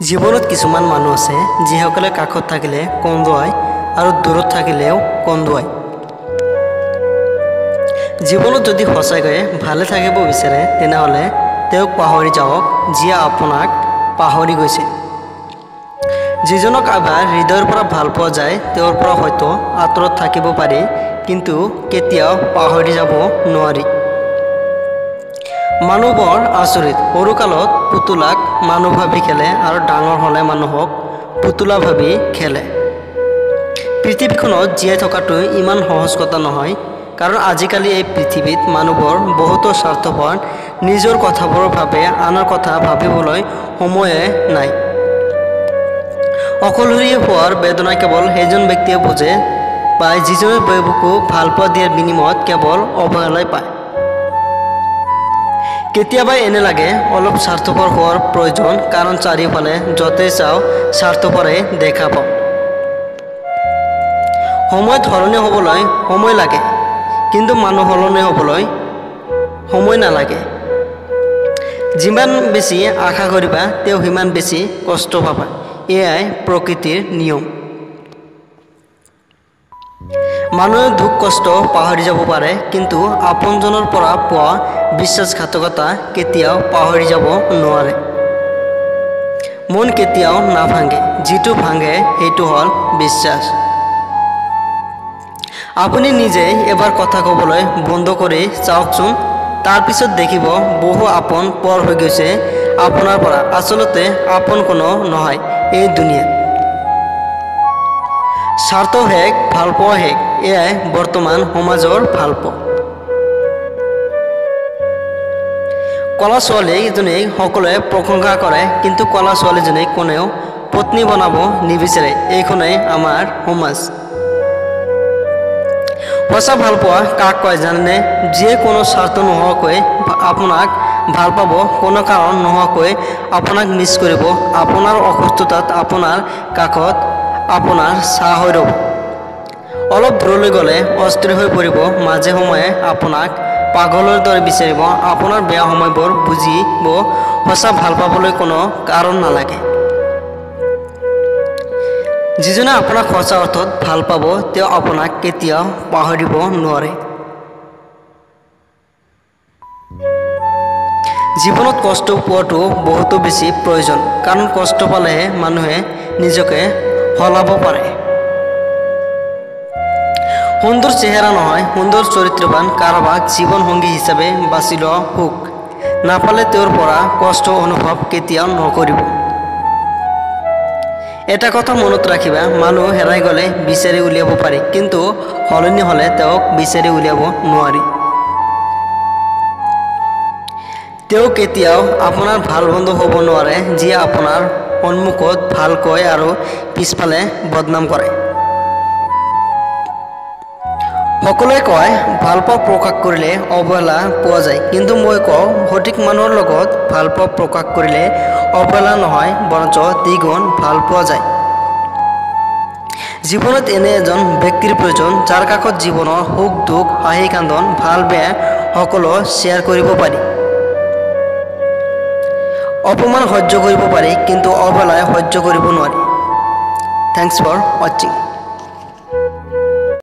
জীৱনত কিছুমান মানুহ আছে যিসকলে কাষত থাকিলে কন্দুৱায় আৰু দূৰত থাকিলেও কন্দুৱায়। জীৱনত যদি সঁচাকৈয়ে ভালে থাকিব বিচাৰে তেনেহ'লে তেওঁক পাহৰি যাওক যিয়ে আপোনাক পাহৰি গৈছে। যিজনক এবাৰ হৃদয়ৰ পৰা ভাল পোৱা যায় তেওঁৰ পৰা হয়তো আঁতৰত থাকিব পাৰি, কিন্তু কেতিয়াও পাহৰি যাব নোৱাৰি। মানুহ বৰ আচৰিত। সৰুকালত পুতলাক মানুহ ভাবি খেলে আৰু ডাঙৰ হ'লে মানুহক পুতলা ভাবি খেলে। পৃথিৱীখনত জীয়াই থকাটো ইমান সহজ কথা নহয়, কাৰণ আজিকালি এই পৃথিৱীত মানুহবোৰ বহুতো স্বাৰ্থপৰ। নিজৰ কথাবোৰ ভাবে, আনৰ কথা ভাবিবলৈ সময়ে নাই। অকলশৰীয়া হোৱাৰ বেদনা কেৱল সেইজন ব্যক্তিয়ে বুজে পায় যিজনে বেবুকু ভাল পোৱা দিয়াৰ বিনিময়ত কেৱল অৱহেলাই পায়। কেতিয়াবা এনে লাগে অলপ স্বাৰ্থপৰ হোৱাৰ প্ৰয়োজন, কাৰণ চাৰিওফালে য'তে চাওঁ স্বাৰ্থপৰে দেখা পাওঁ। সময়ত সলনি হ'বলৈ সময় লাগে, কিন্তু মানুহ সলনি হ'বলৈ সময় নালাগে। যিমান বেছি আশা কৰিবা তেওঁ সিমান বেছি কষ্ট পাবা। এয়াই প্ৰকৃতিৰ নিয়ম। মানুহে দুখ কষ্ট পাহৰি যাব পাৰে, কিন্তু আপোনজনৰ পৰা পোৱা বিশ্বাসঘাতকতা কেতিয়াও পাহৰি যাব নোৱাৰে। মন কেতিয়াও নাভাঙে, যিটো ভাঙে সেইটো হ'ল বিশ্বাস। আপুনি নিজেই এবাৰ কথা ক'বলৈ বন্ধ কৰি চাওকচোন, তাৰপিছত দেখিব বহু আপোন পৰ হৈ গৈছে আপোনাৰ পৰা। আচলতে আপোন কোনো নহয় এই দুনিয়াত। স্বাৰ্থ শেষ, ভালপোৱা শেষ, এয়াই বৰ্তমান সমাজৰ ভালপোৱা। কলা ছোৱালীজনীক সকলোৱে প্ৰশংসা কৰে, কিন্তু কলা ছোৱালীজনীক কোনেও পত্নী বনাব নিবিচাৰে। এইখনেই আমাৰ সমাজ। সঁচা ভালপোৱা কাক কয় জানেনে? যিয়ে কোনো স্বাৰ্থ নোহোৱাকৈ আপোনাক ভাল পাব, কোনো কাৰণ নোহোৱাকৈ আপোনাক মিছ কৰিব, আপোনাৰ অসুস্থতাত আপোনাৰ কাষত আপোনাৰ চাহ হৈ ৰ'ব। অলপ দূৰলৈ গ'লে অস্থিৰ হৈ পৰিব, মাজে সময়ে আপোনাক পাগলৰ দৰে বিচাৰিব, আপোনাৰ বেয়া সময়বোৰ বুজিব। সঁচা ভাল পাবলৈ কোনো কাৰণ নালাগে। যিজনে আপোনাক সঁচা অৰ্থত ভাল পাব তেওঁ আপোনাক কেতিয়াও পাহৰিব নোৱাৰে। জীৱনত কষ্ট পোৱাটো বহুতো বেছি প্ৰয়োজন, কাৰণ কষ্ট পালেহে মানুহে নিজকে সলাব পাৰে। সুন্দৰ চেহেৰা নহয়, সুন্দৰ চৰিত্ৰৱান কাৰোবাক জীৱন সংগী হিচাপে বাছি লোৱা সুখ। নাপালে তেওঁৰ পৰা কষ্ট অনুভৱ কেতিয়াও নকৰিব। এটা কথা মনত ৰাখিবা, মানুহ হেৰাই গ'লে বিচাৰি উলিয়াব পাৰি, কিন্তু সলনি হ'লে তেওঁক বিচাৰি উলিয়াব নোৱাৰি। তেওঁ কেতিয়াও আপোনাৰ ভাল বন্ধু হ'ব নোৱাৰে, যিয়ে আপোনাৰ সন্মুখত ভাল কয় আৰু পিছফালে বদনাম কৰে। সকলোৱে কয় ভালপোৱা প্ৰকাশ কৰিলে অৱহেলা পোৱা যায়, কিন্তু মই কওঁ সঠিক মানুহৰ লগত ভালপোৱা প্ৰকাশ কৰিলে অৱহেলা নহয়, বৰঞ্চ দ্বিগুণ ভাল পোৱা যায়। জীৱনত এনে এজন ব্যক্তিৰ প্ৰয়োজন যাৰ কাষত জীৱনৰ সুখ দুখ, হাঁহি কান্দোন, ভাল বেয়া সকলো শ্বেয়াৰ কৰিব পাৰি। অপমান সহ্য কৰিব পাৰি, কিন্তু অৱহেলা সহ্য কৰিব নোৱাৰি। থেংকছ ফৰ ৱাচিং।